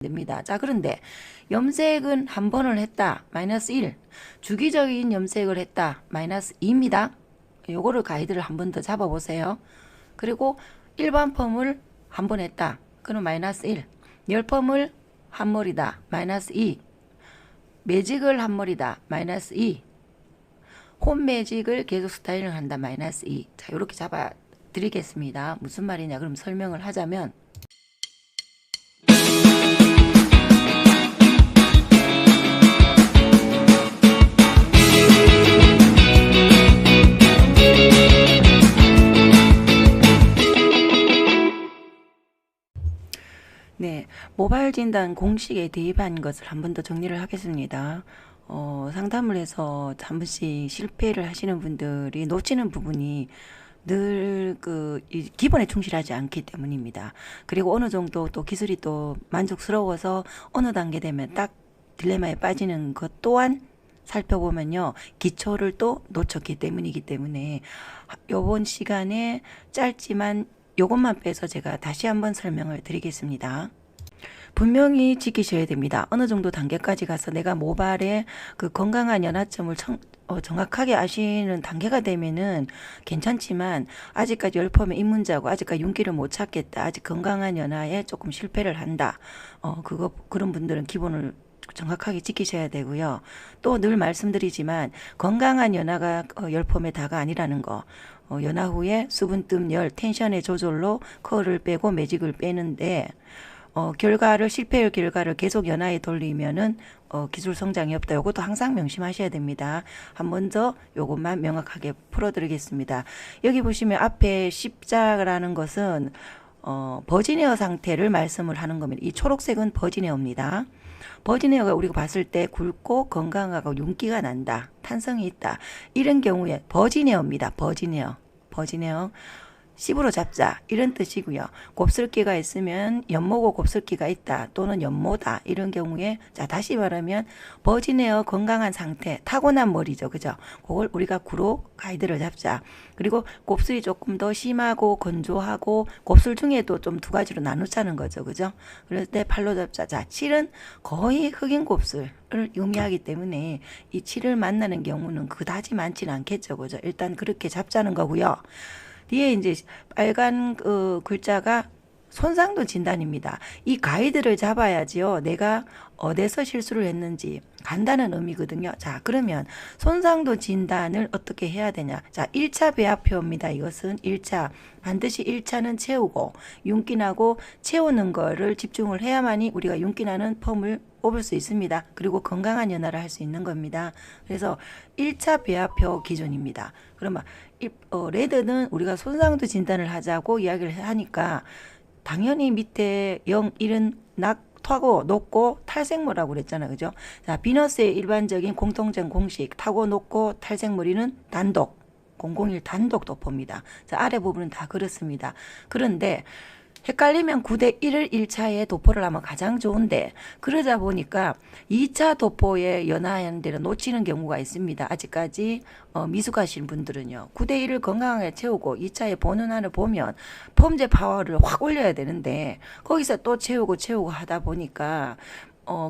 됩니다. 자, 그런데 염색은 한 번을 했다. 마이너스 1. 주기적인 염색을 했다. 마이너스 2입니다. 요거를 가이드를 한 번 더 잡아보세요. 그리고 일반 펌을 한 번 했다. 그럼 마이너스 1. 열펌을 한 머리다. 마이너스 2. 매직을 한 머리다. 마이너스 2. 홈 매직을 계속 스타일을 한다. 마이너스 2. 자, 이렇게 잡아 드리겠습니다. 무슨 말이냐? 그럼 설명을 하자면 네, 모발 진단 공식에 대입한 것을 한 번 더 정리를 하겠습니다. 상담을 해서 한 번씩 실패를 하시는 분들이 놓치는 부분이 늘 기본에 충실하지 않기 때문입니다. 그리고 어느 정도 또 기술이 또 만족스러워서 어느 단계 되면 딱 딜레마에 빠지는 것 또한 살펴보면요. 기초를 또 놓쳤기 때문이기 때문에 요번 시간에 짧지만 요것만 빼서 제가 다시 한번 설명을 드리겠습니다. 분명히 지키셔야 됩니다. 어느 정도 단계까지 가서 내가 모발의 그 건강한 연화점을 정확하게 아시는 단계가 되면은 괜찮지만 아직까지 열펌에 입문자고 아직까지 윤기를 못 찾겠다. 아직 건강한 연화에 조금 실패를 한다. 그런 분들은 기본을 정확하게 지키셔야 되고요. 또 늘 말씀드리지만 건강한 연화가 열펌의 다가 아니라는 거. 연화 후에 수분뜸, 열, 텐션의 조절로 컬을 빼고 매직을 빼는데 실패의 결과를 계속 연화에 돌리면은 기술 성장이 없다. 요것도 항상 명심하셔야 됩니다. 한 번 더 요것만 명확하게 풀어드리겠습니다. 여기 보시면 앞에 십자라는 것은 버진에어 상태를 말씀을 하는 겁니다. 이 초록색은 버진에어입니다. 버진에어가 우리가 봤을 때 굵고 건강하고 윤기가 난다. 탄성이 있다. 이런 경우에 버진에어입니다. 버진에어. 씹으로 잡자 이런 뜻이고요. 곱슬기가 있으면 연모고 곱슬기가 있다 또는 연모다 이런 경우에 자 다시 말하면 버진에어 건강한 상태 타고난 머리죠. 그죠? 그걸 우리가 구로 가이드를 잡자. 그리고 곱슬이 조금 더 심하고 건조하고 곱슬 중에도 좀 두 가지로 나누자는 거죠. 그죠? 그럴 때 팔로 잡자. 자 7은 거의 흑인 곱슬 을 의미하기 때문에 이 7을 만나는 경우는 그다지 많지는 않겠죠. 그죠? 일단 그렇게 잡자는 거고요. 뒤에 이제 빨간 글자가 손상도 진단입니다. 이 가이드를 잡아야지요. 내가 어디서 실수를 했는지 간다는 의미거든요. 자, 그러면 손상도 진단을 어떻게 해야 되냐. 자, 1차 배합표입니다. 이것은 1차. 반드시 1차는 채우고 윤기나고 채우는 거를 집중을 해야만이 우리가 윤기나는 펌을 뽑을 수 있습니다. 그리고 건강한 연화를 할 수 있는 겁니다. 그래서 1차 배합표 기준입니다. 그러면 레드는 우리가 손상도 진단을 하자고 이야기를 하니까 당연히 밑에 0, 1은 타고 높고 탈색머라고 그랬잖아요. 그죠? 자, 비너스의 일반적인 공통적 공식 타고 높고 탈색머리는 단독 001 단독 도포입니다. 자, 아래 부분은 다 그렇습니다. 그런데 헷갈리면 9대 1을 1차에 도포를 하면 가장 좋은데 그러다 보니까 2차 도포에 연하는 데를 놓치는 경우가 있습니다. 아직까지 미숙하신 분들은요. 9대 1을 건강하게 채우고 2차에 보는 한을 보면 펌제 파워를 확 올려야 되는데 거기서 또 채우고 하다 보니까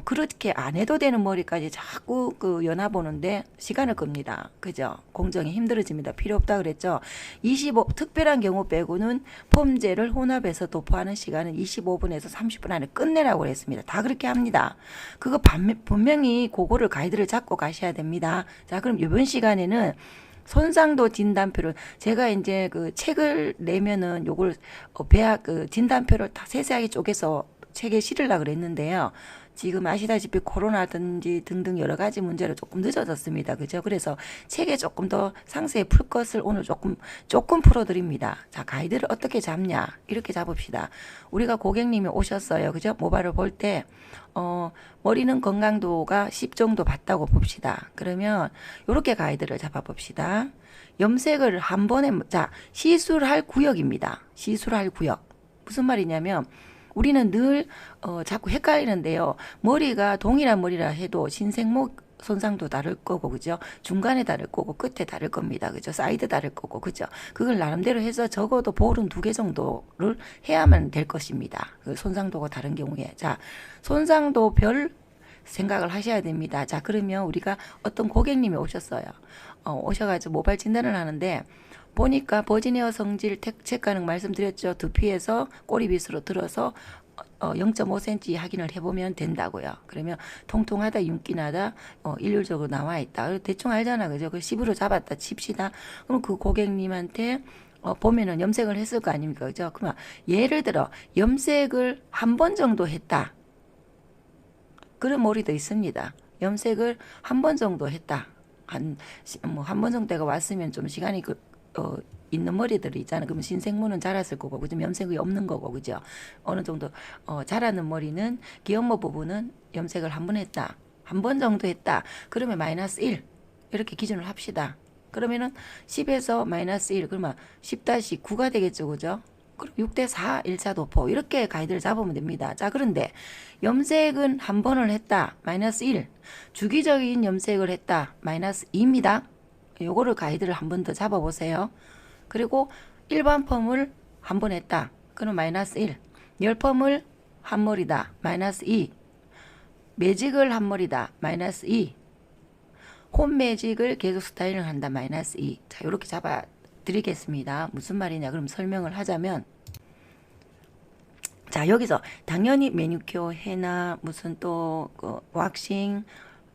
그렇게 안 해도 되는 머리까지 자꾸 연화 보는데 시간을 끕니다. 그죠? 공정이 힘들어집니다. 필요 없다 그랬죠? 특별한 경우 빼고는 펌제를 혼합해서 도포하는 시간은 25분에서 30분 안에 끝내라고 했습니다. 다 그렇게 합니다. 그거 분명히 그거를 가이드를 잡고 가셔야 됩니다. 자, 그럼 이번 시간에는 손상도 진단표를 제가 이제 그 책을 내면은 요걸 진단표를 다 세세하게 쪼개서 책에 실으려고 그랬는데요. 지금 아시다시피 코로나든지 등등 여러 가지 문제로 조금 늦어졌습니다. 그죠? 그래서 책에 조금 더 상세히 풀 것을 오늘 조금 풀어드립니다. 자, 가이드를 어떻게 잡냐? 이렇게 잡읍시다. 우리가 고객님이 오셨어요. 그죠? 모발을 볼 때, 머리는 건강도가 10 정도 봤다고 봅시다. 그러면 이렇게 가이드를 잡아봅시다. 염색을 한 번에, 자, 시술할 구역입니다. 시술할 구역. 무슨 말이냐면, 우리는 늘 자꾸 헷갈리는데요. 머리가 동일한 머리라 해도 신생목 손상도 다를 거고, 그죠? 중간에 다를 거고, 끝에 다를 겁니다. 그죠? 사이드 다를 거고, 그죠? 그걸 나름대로 해서 적어도 볼은 2개 정도를 해야만 될 것입니다. 그 손상도가 다른 경우에. 자, 손상도 별 생각을 하셔야 됩니다. 자, 그러면 우리가 어떤 고객님이 오셨어요. 오셔가지고 모발 진단을 하는데, 보니까 버지니아 성질 체크하는 말씀드렸죠. 두피에서 꼬리빗으로 들어서 0.5cm 확인을 해보면 된다고요. 그러면 통통하다, 윤기나다, 일률적으로 나와 있다. 대충 알잖아, 그죠? 그 10으로 잡았다 칩시다. 그럼 그 고객님한테 보면은 염색을 했을 거 아닙니까, 그죠? 그러면 예를 들어 염색을 한 번 정도 했다. 그런 머리도 있습니다. 염색을 한 번 정도 했다. 한 번 정도가 왔으면 좀 시간이 있는 머리들이 있잖아. 그러면 신생모는 자랐을 거고, 그죠? 염색이 없는 거고, 그죠? 어느 정도 자라는 머리는 기업모 부분은 염색을 한 번 했다. 한 번 정도 했다. 그러면 마이너스 1 이렇게 기준을 합시다. 그러면은 10에서 마이너스 1 그러면 10-9가 되겠죠, 그죠? 그럼 6대4 1차 도포 이렇게 가이드를 잡으면 됩니다. 자, 그런데 염색은 한 번을 했다. 마이너스 1. 주기적인 염색을 했다. 마이너스 2입니다. 요거를 가이드를 한 번 더 잡아보세요. 그리고 일반 펌을 한 번 했다. 그럼 마이너스 1. 열펌을 한 머리다. 마이너스 2. 매직을 한 머리다. 마이너스 2. 홈 매직을 계속 스타일링 한다. 마이너스 2. 자, 이렇게 잡아 드리겠습니다. 무슨 말이냐? 그럼 설명을 하자면, 자, 여기서 당연히 매니큐어, 헤나, 무슨 또 왁싱,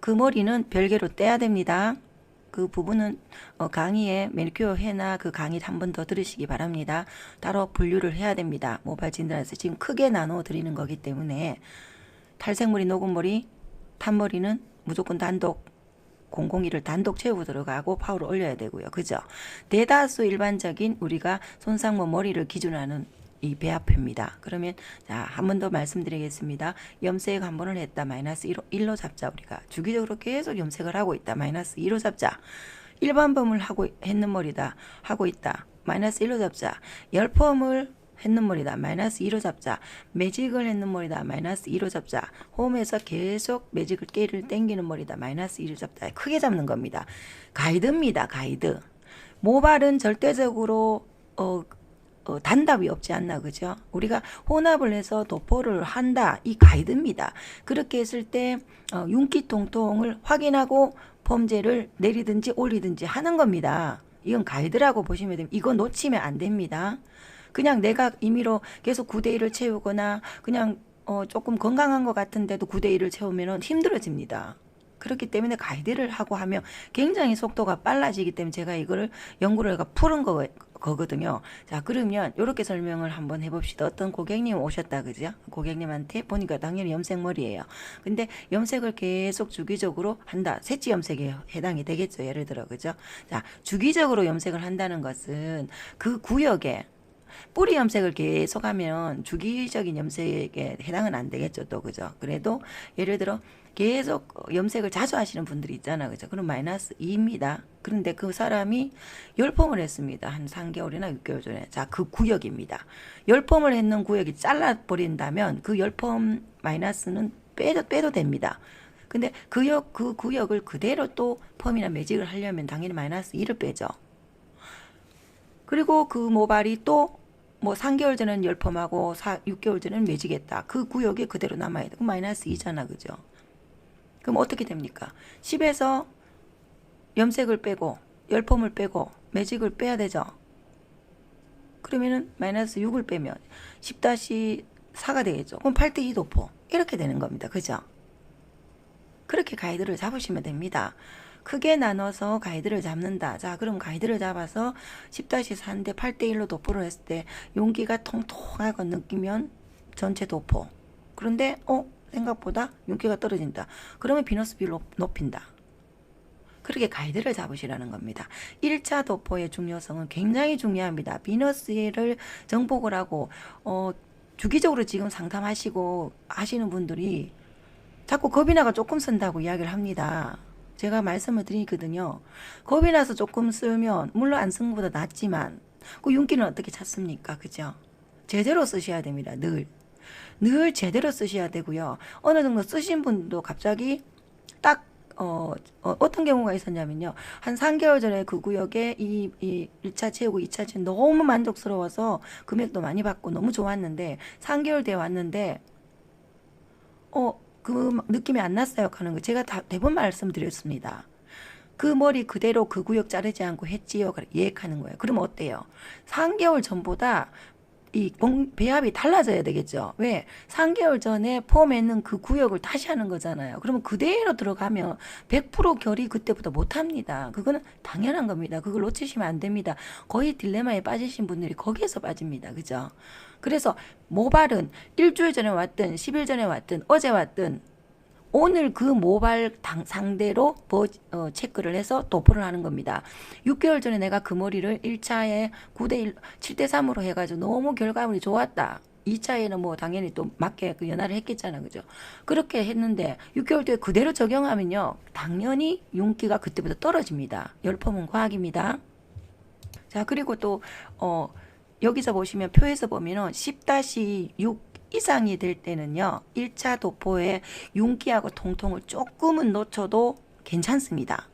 그 머리는 별개로 떼야 됩니다. 그 부분은 강의에 매니큐어, 헤나 그 강의 한 번 더 들으시기 바랍니다. 따로 분류를 해야 됩니다. 모발 진단에서 지금 크게 나눠 드리는 거기 때문에 탈색머리, 녹음머리, 탄머리는 무조건 단독 001을 단독 채우고 들어가고 파워를 올려야 되고요. 그죠? 대다수 일반적인 우리가 손상모 머리를 기준하는 이 배합표입니다. 그러면 자, 한 번 더 말씀드리겠습니다. 염색 한 번을 했다. 마이너스 1로 잡자. 우리가 주기적으로 계속 염색을 하고 있다. 마이너스 2로 잡자. 일반 펌을 하고 했는 머리다. 하고 있다. 마이너스 1로 잡자. 열펌을 했는 머리다. 마이너스 2로 잡자. 매직을 했는 머리다. 마이너스 2로 잡자. 홈에서 계속 매직을 깨를 땡기는 머리다. 마이너스 2로 잡자. 크게 잡는 겁니다. 가이드입니다. 가이드. 모발은 절대적으로 단답이 없지 않나, 그죠? 우리가 혼합을 해서 도포를 한다. 이 가이드입니다. 그렇게 했을 때 윤기 통통을 확인하고 펌제를 내리든지 올리든지 하는 겁니다. 이건 가이드라고 보시면 됩니다. 이거 놓치면 안 됩니다. 그냥 내가 임의로 계속 9대1을 채우거나 그냥 조금 건강한 것 같은데도 9대1을 채우면 힘들어집니다. 그렇기 때문에 가이드를 하고 하면 굉장히 속도가 빨라지기 때문에 제가 이거를 연구를 해가 푸른 거거든요. 자, 그러면 이렇게 설명을 한번 해봅시다. 어떤 고객님 오셨다, 그죠? 고객님한테 보니까 당연히 염색머리예요. 근데 염색을 계속 주기적으로 한다. 새치 염색에 해당이 되겠죠. 예를 들어, 그죠? 자, 주기적으로 염색을 한다는 것은 그 구역에 뿌리 염색을 계속하면 주기적인 염색에 해당은 안 되겠죠, 또, 그죠? 그래도 예를 들어 계속 염색을 자주 하시는 분들이 있잖아, 그죠? 그럼 마이너스 2입니다. 그런데 그 사람이 열펌을 했습니다. 한 3개월이나 6개월 전에. 자, 그 구역입니다. 열펌을 했는 구역이 잘라버린다면 그 열펌 마이너스는 빼도 됩니다. 근데 그 구역을 그대로 또 펌이나 매직을 하려면 당연히 마이너스 2를 빼죠. 그리고 그 모발이 또 뭐 3개월 전에는 열펌하고 6개월 전에는 매직했다. 그 구역이 그대로 남아야 돼. 그럼 마이너스 2잖아, 그죠? 그럼 어떻게 됩니까? 10에서 염색을 빼고 열펌을 빼고 매직을 빼야 되죠. 그러면은 마이너스 6을 빼면 10-4가 되겠죠. 그럼 8대2 도포 이렇게 되는 겁니다. 그죠? 그렇게 가이드를 잡으시면 됩니다. 크게 나눠서 가이드를 잡는다. 자, 그럼 가이드를 잡아서 10-4인데 8대1로 도포를 했을 때 용기가 통통하고 느끼면 전체 도포. 그런데 생각보다 윤기가 떨어진다. 그러면 비너스 비를 높인다. 그렇게 가이드를 잡으시라는 겁니다. 1차 도포의 중요성은 굉장히 중요합니다. 비너스를 정복을 하고 주기적으로 지금 상담하시고 하시는 분들이 자꾸 겁이 나가 조금 쓴다고 이야기를 합니다. 제가 말씀을 드리거든요. 겁이 나서 조금 쓰면 물론 안 쓴 것보다 낫지만 그 윤기는 어떻게 찾습니까? 그죠? 제대로 쓰셔야 됩니다. 늘 제대로 쓰셔야 되고요. 어느 정도 쓰신 분도 갑자기 딱 어떤 경우가 있었냐면요. 한 3개월 전에 그 구역에 이 1차 채우고 2차 채우고 너무 만족스러워서 금액도 많이 받고 너무 좋았는데 3개월 뒤에 왔는데 그 느낌이 안 났어요 하는 거 제가 다 대본 말씀드렸습니다. 그 머리 그대로 그 구역 자르지 않고 했지요. 예약하는 거예요. 그러면 어때요? 3개월 전보다 이 배합이 달라져야 되겠죠. 왜? 3개월 전에 폼에는 그 구역을 다시 하는 거잖아요. 그러면 그대로 들어가면 100% 결이 그때보다 못합니다. 그거는 당연한 겁니다. 그걸 놓치시면 안 됩니다. 거의 딜레마에 빠지신 분들이 거기에서 빠집니다. 그죠? 그래서 모발은 일주일 전에 왔든 10일 전에 왔든 어제 왔든 오늘 그 모발 상대로 체크를 해서 도포를 하는 겁니다. 6개월 전에 내가 그 머리를 1차에 9대1, 7대3으로 해가지고 너무 결과물이 좋았다. 2차에는 뭐 당연히 또 맞게 그 연화를 했겠잖아. 그죠? 그렇게 했는데 6개월 뒤에 그대로 적용하면요. 당연히 윤기가 그때보다 떨어집니다. 열펌은 과학입니다. 자, 그리고 또, 여기서 보시면 표에서 보면은 10-6 이상이 될 때는요, 1차 도포에 윤기하고 통통을 조금은 놓쳐도 괜찮습니다.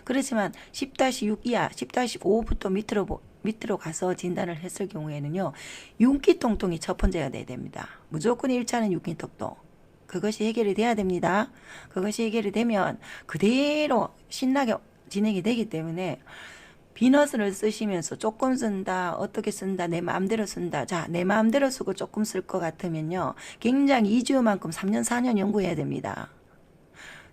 그렇지만 10-6 이하, 10-5부터 밑으로 가서 진단을 했을 경우에는요, 윤기 통통이 첫 번째가 돼야 됩니다. 무조건 1차는 윤기 통통. 그것이 해결이 돼야 됩니다. 그것이 해결이 되면 그대로 신나게 진행이 되기 때문에 비너스를 쓰시면서 조금 쓴다, 어떻게 쓴다, 내 마음대로 쓴다. 자, 내 마음대로 쓰고 조금 쓸 것 같으면요. 굉장히 2주만큼 3년, 4년 연구해야 됩니다.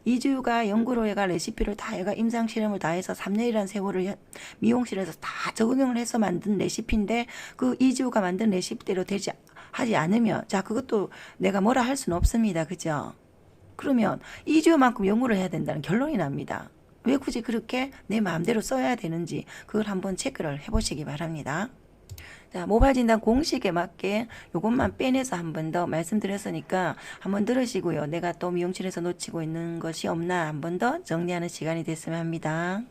2주가 연구로 해가 레시피를 다 해가 임상 실험을 다 해서 3년이라는 세월을 미용실에서 다 적응을 해서 만든 레시피인데 그 2주가 만든 레시피대로 하지 않으면 자, 그것도 내가 뭐라 할 수는 없습니다. 그죠? 그러면 2주만큼 연구를 해야 된다는 결론이 납니다. 왜 굳이 그렇게 내 마음대로 써야 되는지 그걸 한번 체크를 해보시기 바랍니다. 자, 모발 진단 공식에 맞게 이것만 빼내서 한 번 더 말씀드렸으니까 한번 들으시고요. 내가 또 미용실에서 놓치고 있는 것이 없나 한 번 더 정리하는 시간이 됐으면 합니다.